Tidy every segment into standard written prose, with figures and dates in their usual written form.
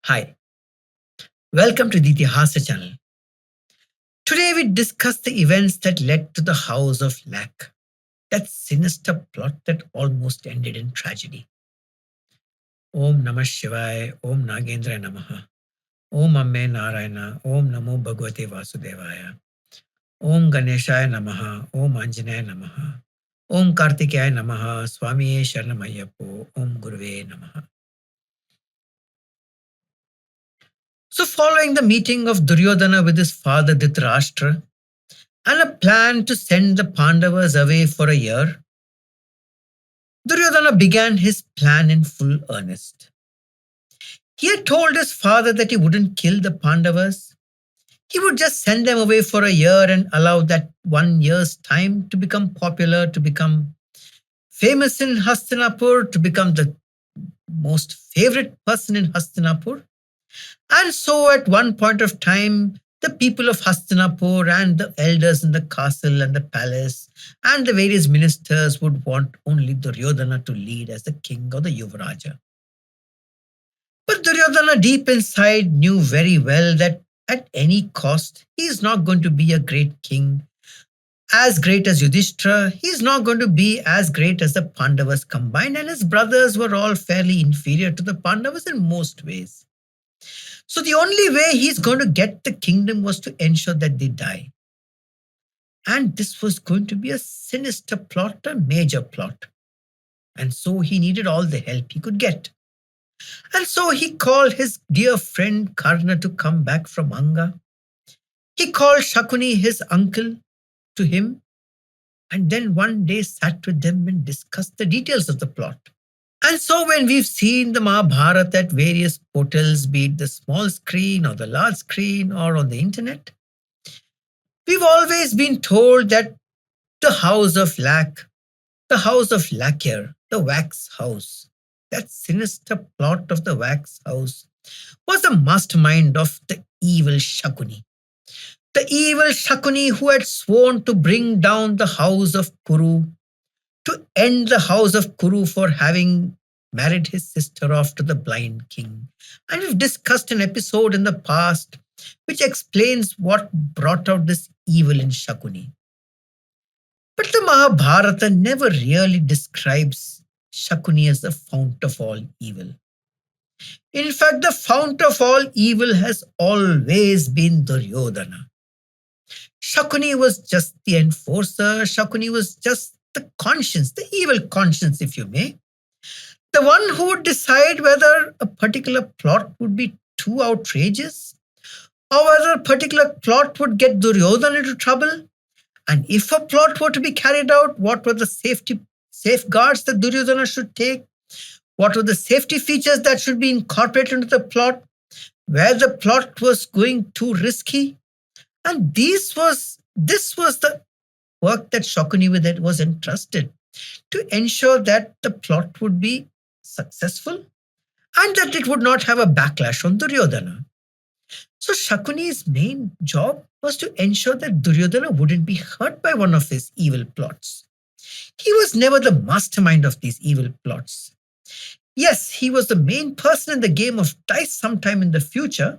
Hi, welcome to the Itihasa channel. Today we discuss the events that led to the House of Lack, that sinister plot that almost ended in tragedy. Om Namah Shivaya, Om Nagendra Namaha, Om Amme Narayana, Om Namo Bhagavate Vasudevaya, Om Ganeshaya Namaha, Om Anjanaya Namaha, Om Kartikaya Namaha, Swami Sharanamayapo, Om Guruve Namaha. So, following the meeting of Duryodhana with his father Dhritarashtra, and a plan to send the Pandavas away for a year, Duryodhana began his plan in full earnest. He had told his father that he wouldn't kill the Pandavas. He would just send them away for a year and allow that 1 year's time to become popular, to become famous in Hastinapur, to become the most favorite person in Hastinapur. And so, at one point of time, the people of Hastinapur and the elders in the castle and the palace and the various ministers would want only Duryodhana to lead as the king or the Yuvaraja. But Duryodhana deep inside knew very well that at any cost, he is not going to be a great king, as great as Yudhishthira. He is not going to be as great as the Pandavas combined, and his brothers were all fairly inferior to the Pandavas in most ways. So the only way he's going to get the kingdom was to ensure that they die. And this was going to be a sinister plot, a major plot. And so he needed all the help he could get. And so he called his dear friend Karna to come back from Anga. He called Shakuni, his uncle, to him, and then one day sat with them and discussed the details of the plot. And so when we've seen the Mahabharata at various portals, be it the small screen or the large screen or on the internet, we've always been told that the house of lack, the house of lacquer, the wax house, that sinister plot of the wax house, was the mastermind of the evil Shakuni. The evil Shakuni who had sworn to bring down the house of Kuru, to end the house of Kuru for having married his sister off to the blind king. And we've discussed an episode in the past which explains what brought out this evil in Shakuni. But the Mahabharata never really describes Shakuni as the fount of all evil. In fact, the fount of all evil has always been Duryodhana. Shakuni was just the enforcer. Shakuni was just the conscience, the evil conscience, if you may. The one who would decide whether a particular plot would be too outrageous or whether a particular plot would get Duryodhana into trouble. And if a plot were to be carried out, what were the safeguards that Duryodhana should take? What were the safety features that should be incorporated into the plot? Where the plot was going too risky? And this was the work that Shakuni was entrusted to ensure that the plot would be successful and that it would not have a backlash on Duryodhana. So Shakuni's main job was to ensure that Duryodhana wouldn't be hurt by one of his evil plots. He was never the mastermind of these evil plots. Yes, he was the main person in the game of dice sometime in the future,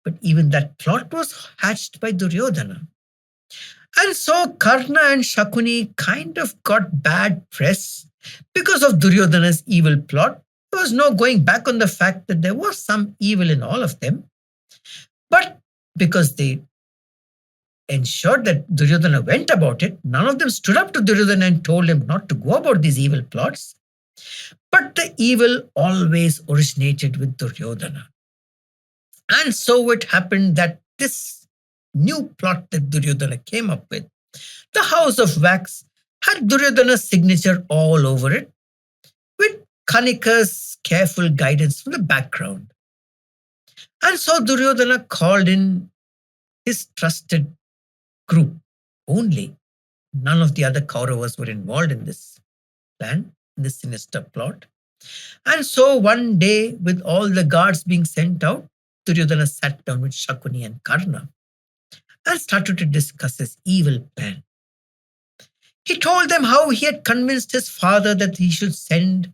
but even that plot was hatched by Duryodhana. And so Karna and Shakuni kind of got bad press because of Duryodhana's evil plot. There was no going back on the fact that there was some evil in all of them. But because they ensured that Duryodhana went about it, none of them stood up to Duryodhana and told him not to go about these evil plots. But the evil always originated with Duryodhana. And so it happened that this new plot that Duryodhana came up with, the House of Wax, had Duryodhana's signature all over it, with Kanika's careful guidance from the background. And so Duryodhana called in his trusted group only. None of the other Kauravas were involved in this plan, in this sinister plot. And so one day, with all the guards being sent out, Duryodhana sat down with Shakuni and Karna and started to discuss his evil plan. He told them how he had convinced his father that he should send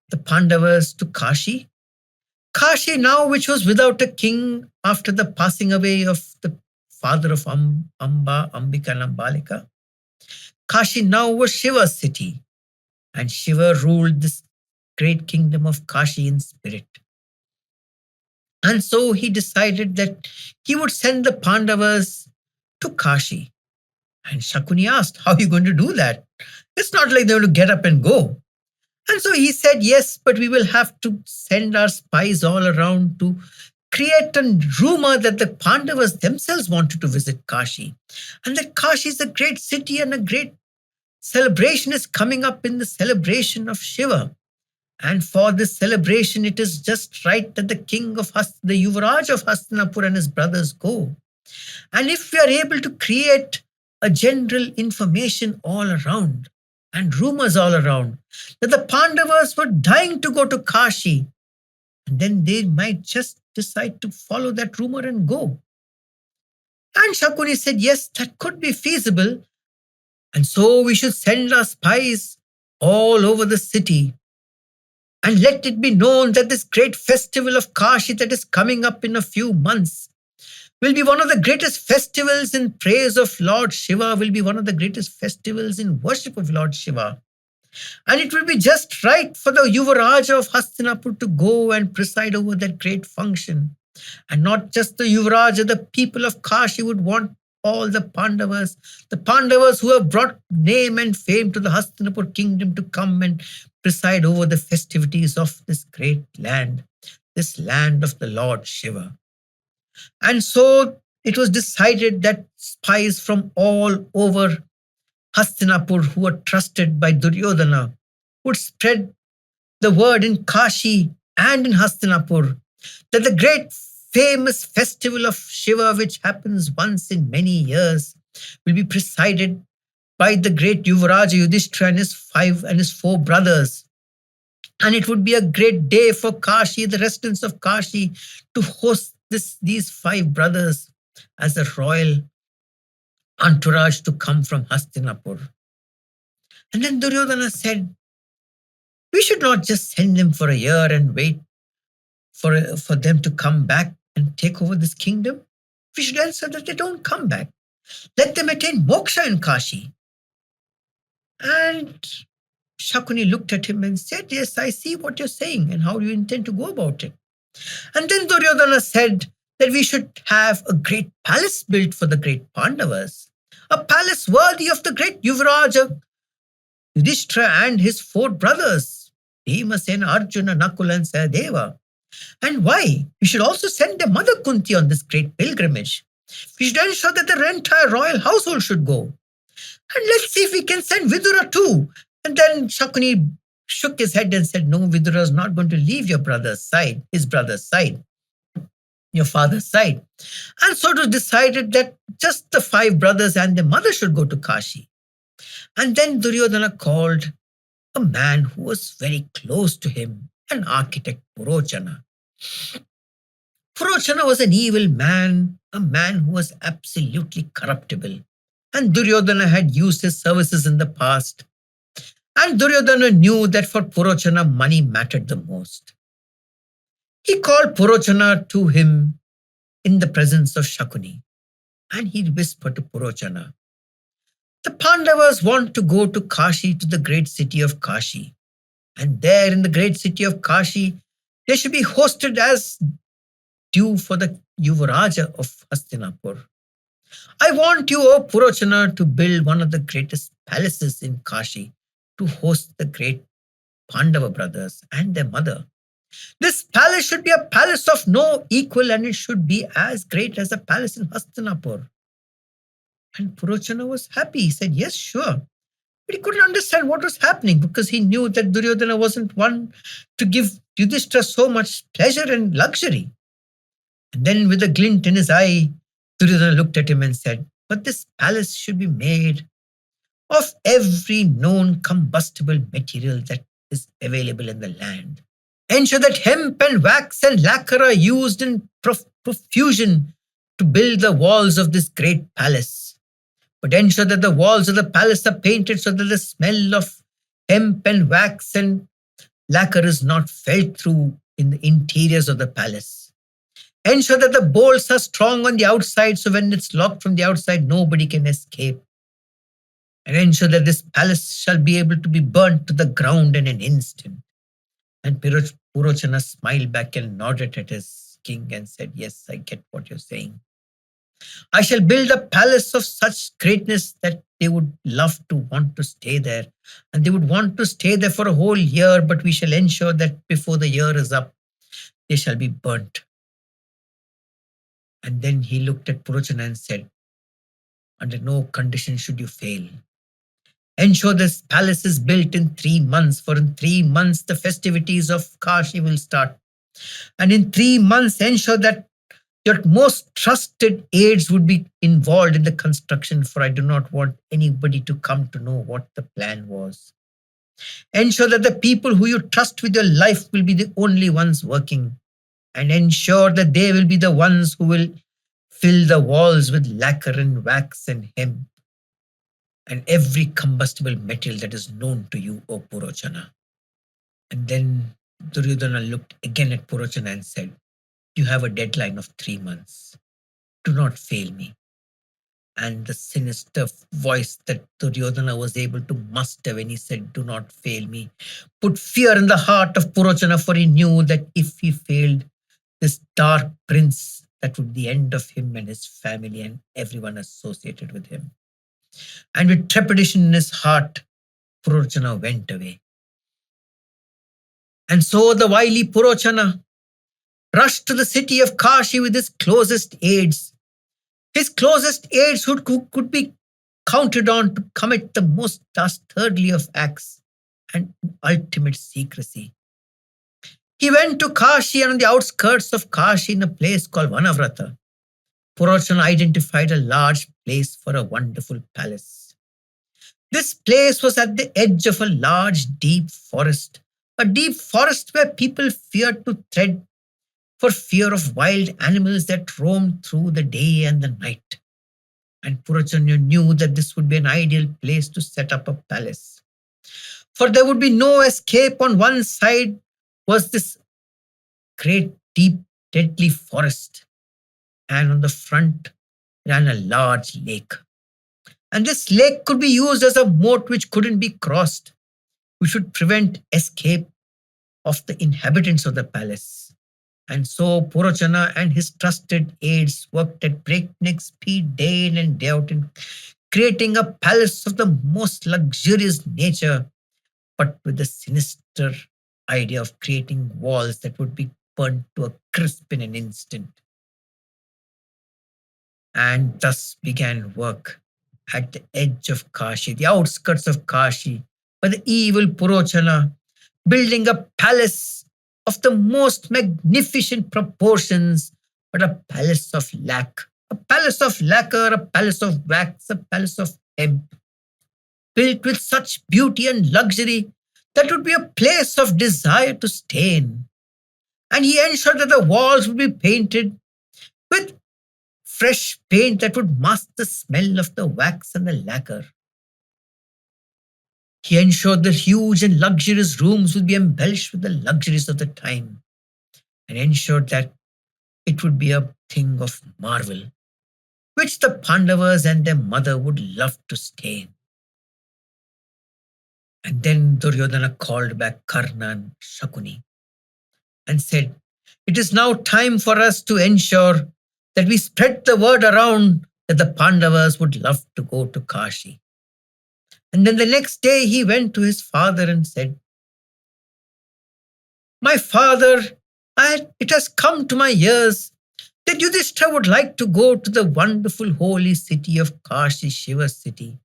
the Pandavas to Kashi, Kashi now, which was without a king after the passing away of the father of Ambika and Ambalika, Kashi now was Shiva's city, and Shiva ruled this great kingdom of Kashi in spirit. And so he decided that he would send the Pandavas to Kashi. And Shakuni asked, "How are you going to do that? It's not like they're going to get up and go." And so he said, "Yes, but we will have to send our spies all around to create a rumor that the Pandavas themselves wanted to visit Kashi. And that Kashi is a great city and a great celebration is coming up in the celebration of Shiva. And for this celebration, it is just right that the king of the Yuvraj of Hastinapura and his brothers go. And if we are able to create a general information all around and rumors all around that the Pandavas were dying to go to Kashi, and then they might just decide to follow that rumor and go." And Shakuni said, "Yes, that could be feasible. And so we should send our spies all over the city and let it be known that this great festival of Kashi that is coming up in a few months will be one of the greatest festivals in praise of Lord Shiva, will be one of the greatest festivals in worship of Lord Shiva. And it will be just right for the Yuvaraja of Hastinapur to go and preside over that great function. And not just the Yuvaraja, the people of Kashi would want all the Pandavas who have brought name and fame to the Hastinapur kingdom to come and preside over the festivities of this great land, this land of the Lord Shiva." And so it was decided that spies from all over Hastinapur, who were trusted by Duryodhana, would spread the word in Kashi and in Hastinapur that the great famous festival of Shiva, which happens once in many years, will be presided by the great Yuvaraja Yudhishthira and his four brothers. And it would be a great day for Kashi, the residents of Kashi, to host these five brothers as a royal entourage to come from Hastinapur. And then Duryodhana said, "We should not just send them for a year and wait for them to come back and take over this kingdom. We should answer that they don't come back. Let them attain moksha in Kashi." And Shakuni looked at him and said, "Yes, I see what you're saying and how you intend to go about it." And then Duryodhana said that we should have a great palace built for the great Pandavas, a palace worthy of the great Yuvaraja Yudhishthira and his four brothers, Bhima, Arjuna, Nakula, and Sahadeva. And why? We should also send their mother Kunti on this great pilgrimage. We should ensure that the entire royal household should go. And let's see if we can send Vidura too. And then Shakuni shook his head and said, "No, Vidura is not going to leave your brother's side, his brother's side, your father's side." And so it was decided that just the five brothers and their mother should go to Kashi. And then Duryodhana called a man who was very close to him, an architect, Purochana. Purochana was an evil man, a man who was absolutely corruptible. And Duryodhana had used his services in the past. And Duryodhana knew that for Purochana, money mattered the most. He called Purochana to him in the presence of Shakuni. And he whispered to Purochana, "The Pandavas want to go to Kashi, to the great city of Kashi. And there in the great city of Kashi, they should be hosted as due for the Yuvaraja of Hastinapur. I want you, O Purochana, to build one of the greatest palaces in Kashi to host the great Pandava brothers and their mother. This palace should be a palace of no equal, and it should be as great as a palace in Hastinapur." And Purochana was happy. He said, "Yes, sure." But he couldn't understand what was happening because he knew that Duryodhana wasn't one to give Yudhishthira so much pleasure and luxury. And then with a glint in his eye, Duryodhana looked at him and said, "But this palace should be made of every known combustible material that is available in the land. Ensure that hemp and wax and lacquer are used in profusion to build the walls of this great palace. But ensure that the walls of the palace are painted so that the smell of hemp and wax and lacquer is not felt through in the interiors of the palace. Ensure that the bolts are strong on the outside so when it's locked from the outside, nobody can escape. And ensure that this palace shall be able to be burnt to the ground in an instant. And Purochana smiled back and nodded at his king and said, "Yes, I get what you're saying. I shall build a palace of such greatness that they would love to want to stay there. And they would want to stay there for a whole year, but we shall ensure that before the year is up, they shall be burnt." And then he looked at Purochana and said, "Under no condition should you fail. Ensure this palace is built in 3 months, for in 3 months the festivities of Kashi will start. And in 3 months, ensure that your most trusted aides would be involved in the construction, for I do not want anybody to come to know what the plan was. Ensure that the people who you trust with your life will be the only ones working, and ensure that they will be the ones who will fill the walls with lacquer and wax and hemp and every combustible metal that is known to you, O Purochana." And then Duryodhana looked again at Purochana and said, "You have a deadline of 3 months. Do not fail me." And the sinister voice that Duryodhana was able to muster when he said, "Do not fail me," put fear in the heart of Purochana, for he knew that if he failed this dark prince, that would be the end of him and his family and everyone associated with him. And with trepidation in his heart, Purochana went away. And so the wily Purochana rushed to the city of Kashi with his closest aides. His closest aides who could be counted on to commit the most dastardly of acts and ultimate secrecy. He went to Kashi, and on the outskirts of Kashi, in a place called Vanavrata, Purochana identified a large place for a wonderful palace. This place was at the edge of a large, deep forest, a deep forest where people feared to tread for fear of wild animals that roamed through the day and the night. And Purochana knew that this would be an ideal place to set up a palace. For there would be no escape. On one side was this great, deep, deadly forest, and on the front ran a large lake. And this lake could be used as a moat which couldn't be crossed, which would prevent escape of the inhabitants of the palace. And so Purochana and his trusted aides worked at breakneck speed day in and day out in creating a palace of the most luxurious nature, but with the sinister idea of creating walls that would be burnt to a crisp in an instant. And thus began work at the edge of Kashi, the outskirts of Kashi, by the evil Purochana, building a palace of the most magnificent proportions, but a palace of a palace of lacquer, a palace of wax, a palace of hemp, built with such beauty and luxury that would be a place of desire to stay in. And he ensured that the walls would be painted with fresh paint that would mask the smell of the wax and the lacquer. He ensured that huge and luxurious rooms would be embellished with the luxuries of the time, and ensured that it would be a thing of marvel, which the Pandavas and their mother would love to stay in. And then Duryodhana called back Karna and Shakuni and said, "It is now time for us to ensure that we spread the word around that the Pandavas would love to go to Kashi." And then the next day he went to his father and said, "My father, it has come to my ears that Yudhishthira would like to go to the wonderful holy city of Kashi, Shiva's city.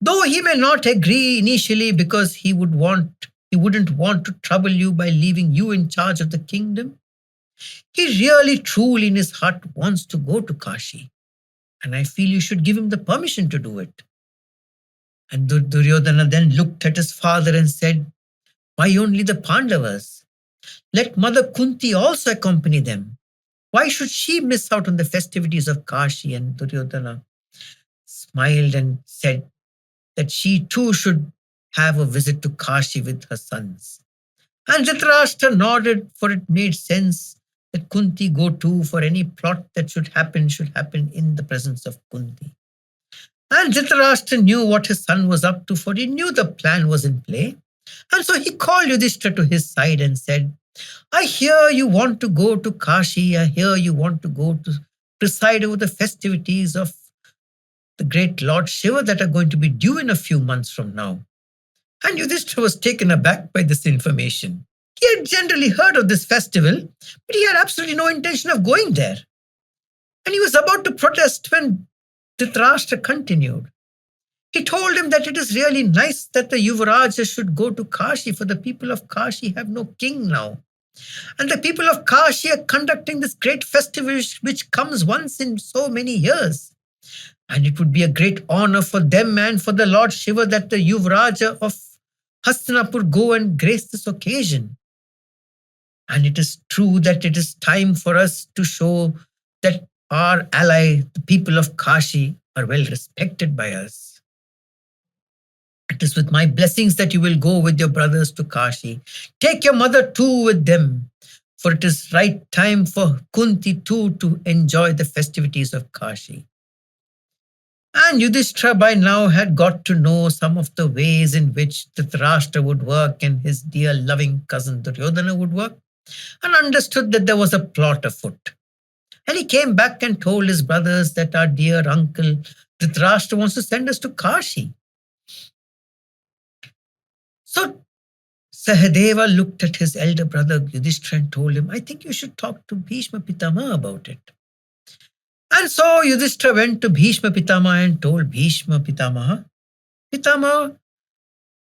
Though he may not agree initially because he wouldn't want to trouble you by leaving you in charge of the kingdom, he really truly in his heart wants to go to Kashi, and I feel you should give him the permission to do it." And Duryodhana then looked at his father and said, "Why only the Pandavas? Let Mother Kunti also accompany them. Why should she miss out on the festivities of Kashi?" And Duryodhana smiled and said that she too should have a visit to Kashi with her sons. And Dhritarashtra nodded, for it made sense that Kunti go too, for any plot that should happen in the presence of Kunti. And Dhritarashtra knew what his son was up to, for he knew the plan was in play. And so he called Yudhishthira to his side and said, I hear you want to go to Kashi. I hear you want to go to preside over the festivities of the great Lord Shiva that are going to be due in a few months from now. And Yudhishthira was taken aback by this information. He had generally heard of this festival, but he had absolutely no intention of going there. And he was about to protest when Dhritarashtra continued. He told him that it is really nice that the Yuvaraja should go to Kashi, for the people of Kashi have no king now. And the people of Kashi are conducting this great festival which comes once in so many years. And it would be a great honor for them and for the Lord Shiva that the Yuvaraja of Hastinapura go and grace this occasion. And it is true that it is time for us to show that our ally, the people of Kashi, are well respected by us. It is with my blessings that you will go with your brothers to Kashi. Take your mother too with them, for it is right time for Kunti too to enjoy the festivities of Kashi. And Yudhishthira by now had got to know some of the ways in which Dhritarashtra would work and his dear loving cousin Duryodhana would work, and understood that there was a plot afoot. And he came back and told his brothers that our dear uncle Dhritarashtra wants to send us to Kashi. So Sahadeva looked at his elder brother Yudhishthira and told him, I think you should talk to Bheeshma Pitama about it. And so Yudhishthira went to Bheeshma Pitama and told Bheeshma Pitama, Pitama,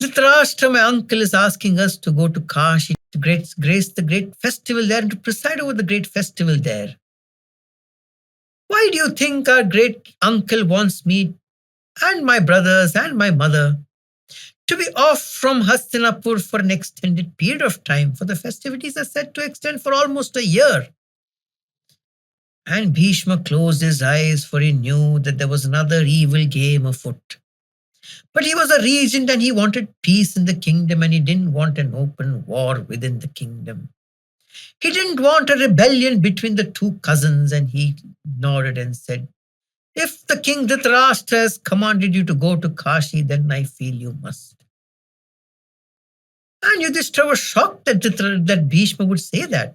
Dhritarashtra, my uncle, is asking us to go to Kashi to grace the great festival there and to preside over the great festival there. Why do you think our great uncle wants me and my brothers and my mother to be off from Hastinapur for an extended period of time? For the festivities are said to extend for almost a year. And Bhishma closed his eyes, for he knew that there was another evil game afoot. But he was a regent and he wanted peace in the kingdom, and he didn't want an open war within the kingdom. He didn't want a rebellion between the two cousins, and he nodded and said, if the king Dhritarashtra has commanded you to go to Kashi, then I feel you must. And Yudhishthira was shocked that Bhishma would say that.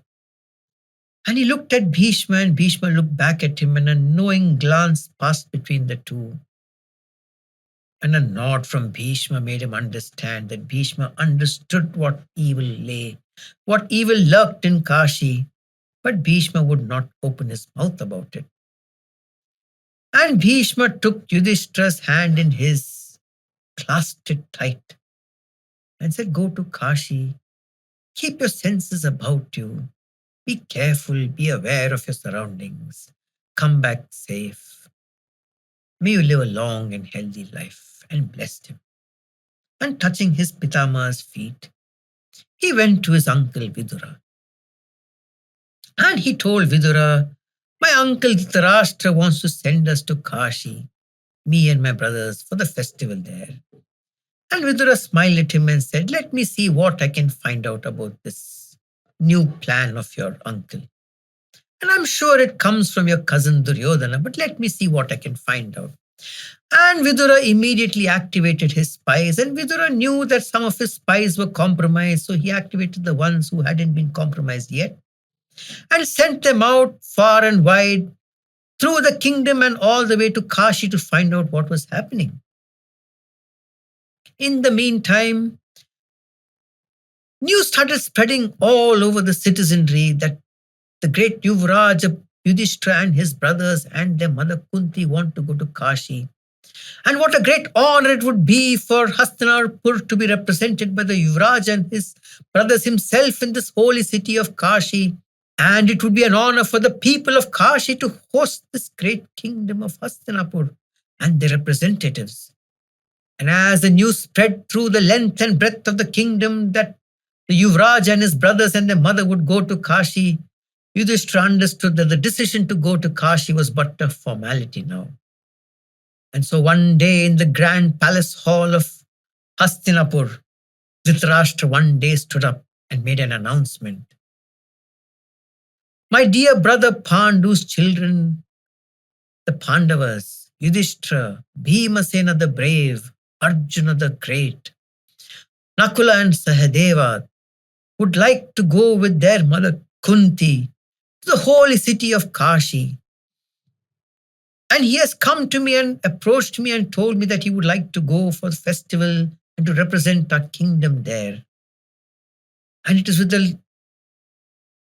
And he looked at Bhishma, and Bhishma looked back at him, and a knowing glance passed between the two. And a nod from Bhishma made him understand that Bhishma understood what evil lurked in Kashi, but Bhishma would not open his mouth about it. And Bhishma took Yudhishthira's hand in his, clasped it tight, and said, go to Kashi, keep your senses about you, be careful, be aware of your surroundings, come back safe. May you live a long and healthy life, and blessed him. And touching his Pitama's feet, he went to his uncle Vidura. And he told Vidura, my uncle Dhritarashtra wants to send us to Kashi, me and my brothers, for the festival there. And Vidura smiled at him and said, let me see what I can find out about this new plan of your uncle. And I'm sure it comes from your cousin Duryodhana, but let me see what I can find out. And Vidura immediately activated his spies, and Vidura knew that some of his spies were compromised, so he activated the ones who hadn't been compromised yet and sent them out far and wide through the kingdom and all the way to Kashi to find out what was happening. In the meantime, news started spreading all over the citizenry that the great Yuvraj Yudhishthira and his brothers and their mother Kunti want to go to Kashi. And what a great honor it would be for Hastinapur to be represented by the Yuvraj and his brothers himself in this holy city of Kashi. And it would be an honor for the people of Kashi to host this great kingdom of Hastinapur and their representatives. And as the news spread through the length and breadth of the kingdom that the Yuvraj and his brothers and their mother would go to Kashi, Yudhishthira understood that the decision to go to Kashi was but a formality now. And so one day in the grand palace hall of Hastinapur, Dhritarashtra one day stood up and made an announcement. My dear brother Pandu's children, the Pandavas, Yudhishthira, Bhimasena the brave, Arjuna the great, Nakula and Sahadeva would like to go with their mother Kunti to the holy city of Kashi. And he has come to me and approached me and told me that he would like to go for the festival and to represent our kingdom there. And it is with a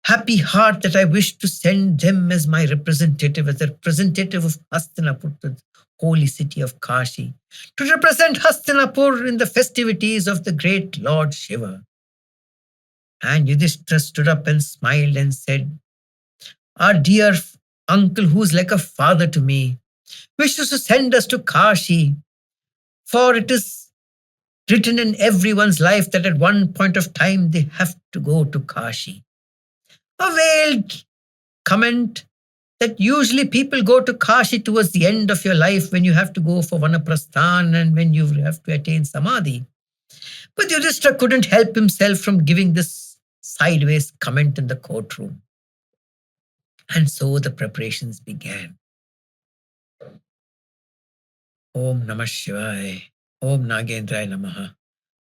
happy heart that I wish to send them as my representative, as the representative of Hastinapur, the holy city of Kashi, to represent Hastinapur in the festivities of the great Lord Shiva. And Yudhishthira stood up and smiled and said, our dear uncle, who's like a father to me, wishes to send us to Kashi, for it is written in everyone's life that at one point of time they have to go to Kashi. A veiled comment that usually people go to Kashi towards the end of your life when you have to go for Vanaprasthan and when you have to attain Samadhi. But Yudhishthira couldn't help himself from giving this sideways comment in the courtroom. And so the preparations began. Om Namah Shivaya, Om Nagendraya Namaha,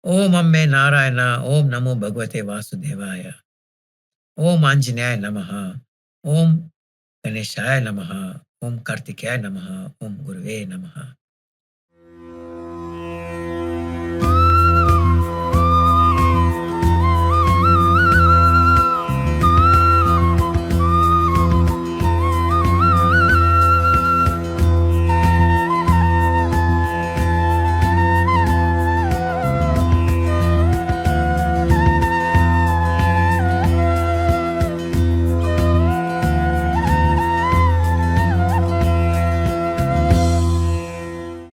Om Amme Narayana, Om Namo Bhagavate Vasudevaya, Om Anjaneyaya Namaha, Om Ganeshaya Namaha, Om Kartikaya Namaha, Om Guruve Namaha.